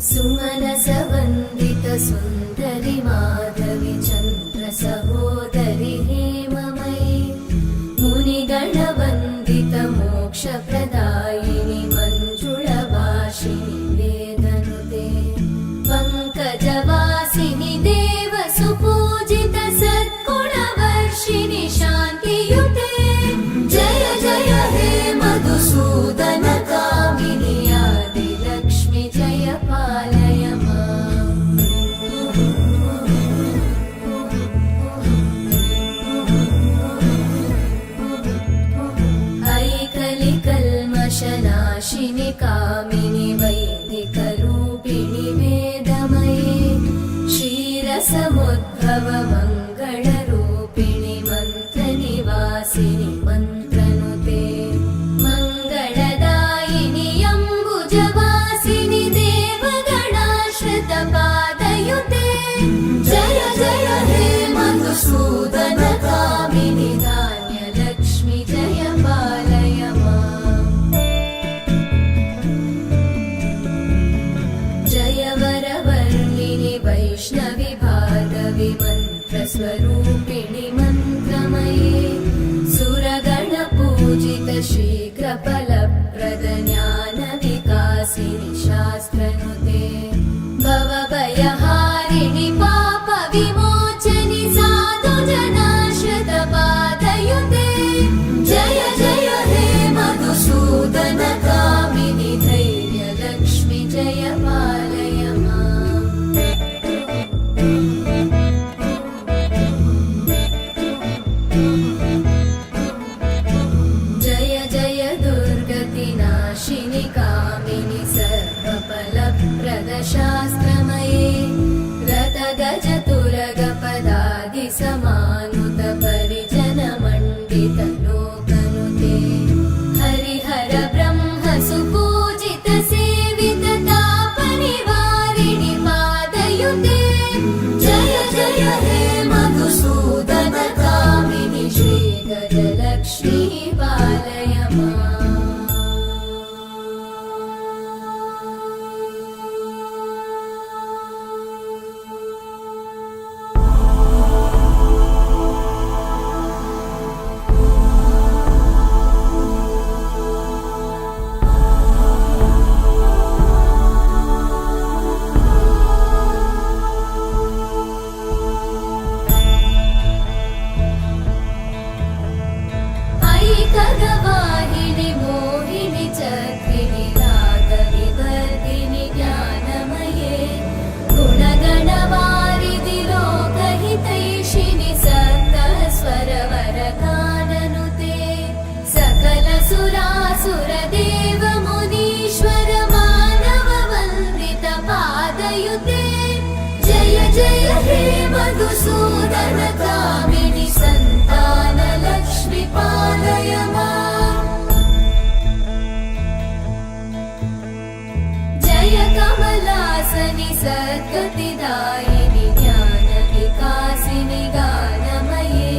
सुमनसवन्दित सुन्दरि माधवि चन्द्र सहोदरि हेममयि मुनिगणवन्दित मोक्षप्रदायिनि मञ्जुळभाषिणि वेदनुते पङ्कजवासिनि देवसुपूजित सद्गुणवर्षिणि शान्तियुते जय जय हे मधुसूदन कामिनि आदिलक्ष्मि जय पालय माम् ऐकलिकल्मषनाशिनि कामिनि वैदिकरूपिणि वेदमये क्षीरसमुद्भव मङ्गलरूपिणि मन्त्रनिवासिनि मन्त्रनुते मङ्गलदायिनि अम्बुजवासिनि देवगणाश्रितपादयुते जय जय हे मधुसूदन कामिनि धान्यलक्ष्मि जय पालय माम् जय वरवर्णिनि वैष्णवि भार्गवि मन्त्रस्वरूपिणि मन्त्रमये सुरगणपूजित शीघ्रफलप्रद ज्ञानविकासिनि शास्त्रनुते भवभयहारिणि पापविमोचनि साधुजनाश्रितपादयुते जय जय हे मधुसूदन कामिनि धैर्यलक्ष्मि जय पालय माम् जय जय दुर्गतिनाशिनि कामिनि सर्वफलप्रदशास्त्रमये रथगजतुरगपदादिसमानुत परिजनमण्डित लोकनुते हरिहर ब्रह्म सुपूजित सेवित तापनिवारिणि पादयुते जय जय हे मधुसूदन कामिनि श्रीगजलक्ष्मी पालय माम् ऐकगवाहिनि मोहिनि चक्रिणि रागविवर्धिनि ज्ञानमये गुणगणवारिधि लोकहितैषिणि सप्तस्वरवरगाननुते सकलसुरासुरदेव मुनीश्वर मानववन्दित पादयुते जय जय हे मधुसूदन कामिनि सन्तानलक्ष्मि पालय माम् जय कमलासनि सद्गतिदायिनि ज्ञानविकासिनि गानमये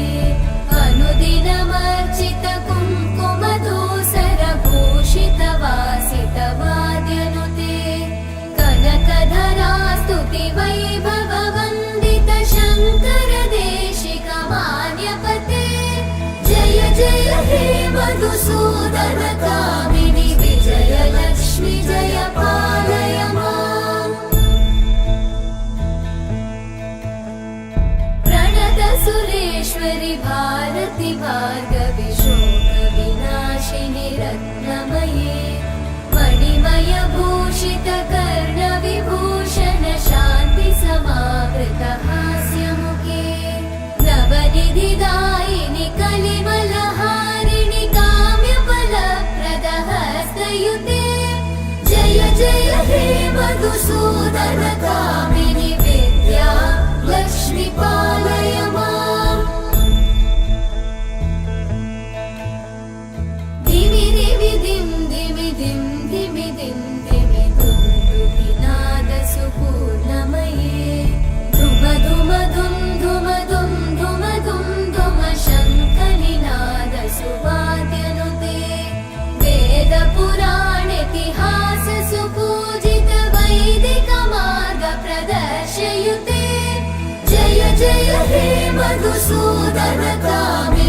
अनुदिनमर्चित कुङ्कुमधूसरभूषित वासित वाद्यनुते कनकधरा स्तुति वैभववन्दित शङ्कर देशिक मान्यपते जय जय हे मधुसूदन कामिनि विजयलक्ष्मि जय पालय माम् मधुसूदन कामिनि